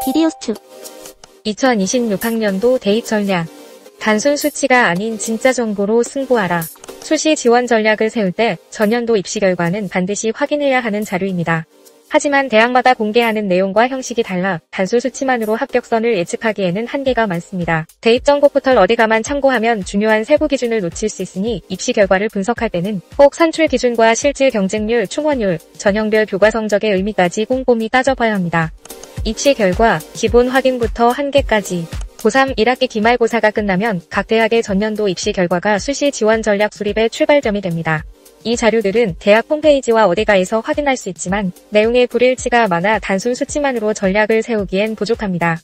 비디오 스튜 2026학년도 대입 전략. 단순 수치가 아닌 진짜 정보로 승부하라. 수시 지원 전략을 세울 때 전년도 입시 결과는 반드시 확인해야 하는 자료입니다. 하지만 대학마다 공개하는 내용과 형식이 달라 단순 수치만으로 합격선을 예측하기에는 한계가 많습니다. 대입정보 포털 어디가만 참고하면 중요한 세부 기준을 놓칠 수 있으니 입시 결과를 분석할 때는 꼭 산출 기준과 실질 경쟁률, 충원율, 전형별 교과 성적의 의미까지 꼼꼼히 따져봐야 합니다. 입시 결과, 기본 확인부터 한계까지. 고3 1학기 기말고사가 끝나면 각 대학의 전년도 입시 결과가 수시 지원 전략 수립의 출발점이 됩니다. 이 자료들은 대학 홈페이지와 어디가에서 확인할 수 있지만 내용의 불일치가 많아 단순 수치만으로 전략을 세우기엔 부족합니다.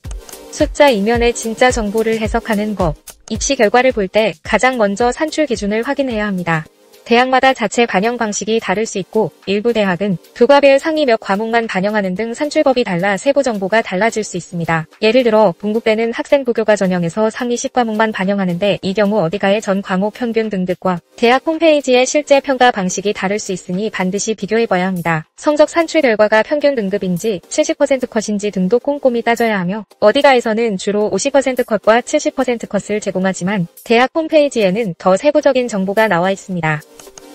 숫자 이면의 진짜 정보를 해석하는 법. 입시 결과를 볼 때 가장 먼저 산출 기준을 확인해야 합니다. 대학마다 자체 반영 방식이 다를 수 있고 일부 대학은 교과별 상위 몇 과목만 반영하는 등 산출법이 달라 세부 정보가 달라질 수 있습니다. 예를 들어 동국대는 학생부 교과 전형에서 상위 10과목만 반영하는데 이 경우 어디가의 전 과목 평균 등급과 대학 홈페이지의 실제 평가 방식이 다를 수 있으니 반드시 비교해봐야 합니다. 성적 산출 결과가 평균 등급인지 70% 컷인지 등도 꼼꼼히 따져야 하며 어디가에서는 주로 50% 컷과 70% 컷을 제공하지만 대학 홈페이지에는 더 세부적인 정보가 나와 있습니다.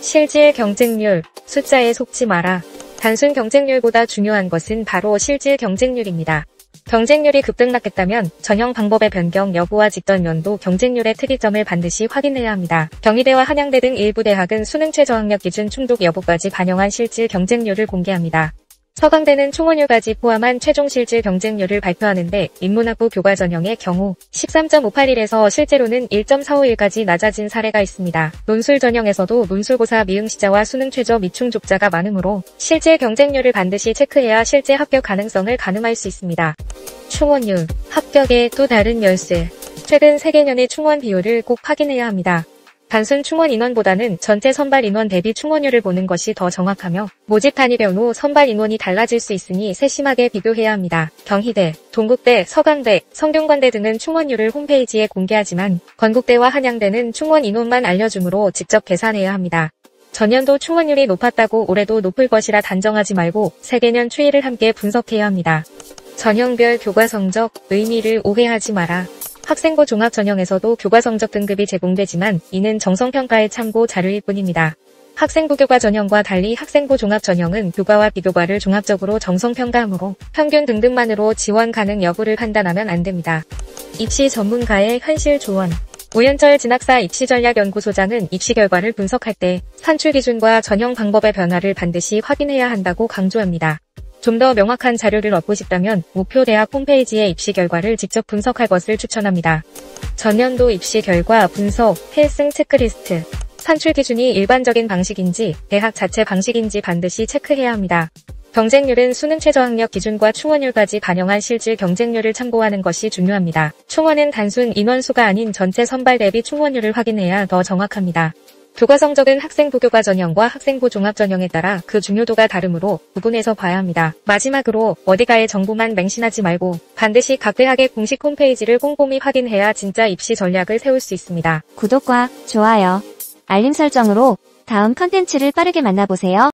실질 경쟁률, 숫자에 속지 마라. 단순 경쟁률보다 중요한 것은 바로 실질 경쟁률입니다. 경쟁률이 급등락했다면 전형 방법의 변경 여부와 직전 연도 경쟁률의 특이점을 반드시 확인해야 합니다. 경희대와 한양대 등 일부 대학은 수능 최저학력 기준 충족 여부까지 반영한 실질 경쟁률을 공개합니다. 서강대는 충원율까지 포함한 최종 실질 경쟁률을 발표하는데 인문학부 교과 전형의 경우 13.581에서 실제로는 1.451까지 낮아진 사례가 있습니다. 논술 전형에서도 논술고사 미응시자와 수능 최저 미충족자가 많으므로 실질 경쟁률을 반드시 체크해야 실제 합격 가능성을 가늠할 수 있습니다. 충원율, 합격의 또 다른 열쇠. 최근 세개년의 충원 비율을 꼭 확인해야 합니다. 단순 충원 인원보다는 전체 선발 인원 대비 충원율을 보는 것이 더 정확하며 모집 단위 변후 선발 인원이 달라질 수 있으니 세심하게 비교해야 합니다. 경희대, 동국대, 서강대, 성균관대 등은 충원율을 홈페이지에 공개하지만 건국대와 한양대는 충원 인원만 알려주므로 직접 계산해야 합니다. 전년도 충원율이 높았다고 올해도 높을 것이라 단정하지 말고 세개년 추이를 함께 분석해야 합니다. 전형별 교과 성적, 의미를 오해하지 마라. 학생부 종합 전형에서도 교과 성적 등급이 제공되지만 이는 정성평가의 참고 자료일 뿐입니다. 학생부 교과 전형과 달리 학생부 종합 전형은 교과와 비교과를 종합적으로 정성평가하므로 평균 등급만으로 지원 가능 여부를 판단하면 안 됩니다. 입시 전문가의 현실 조언. 우현철 진학사 입시전략연구소장은 입시 결과를 분석할 때 산출 기준과 전형 방법의 변화를 반드시 확인해야 한다고 강조합니다. 좀 더 명확한 자료를 얻고 싶다면 목표 대학 홈페이지의 입시 결과를 직접 분석할 것을 추천합니다. 전년도 입시 결과 분석, 필승 체크리스트. 산출 기준이 일반적인 방식인지 대학 자체 방식인지 반드시 체크해야 합니다. 경쟁률은 수능 최저학력 기준과 충원율까지 반영한 실질 경쟁률을 참고하는 것이 중요합니다. 충원은 단순 인원수가 아닌 전체 선발 대비 충원율을 확인해야 더 정확합니다. 교과 성적은 학생부 교과 전형과 학생부 종합 전형에 따라 그 중요도가 다르므로 구분해서 봐야 합니다. 마지막으로 어디가의 정보만 맹신하지 말고 반드시 각 대학의 공식 홈페이지를 꼼꼼히 확인해야 진짜 입시 전략을 세울 수 있습니다. 구독과 좋아요, 알림 설정으로 다음 컨텐츠를 빠르게 만나보세요.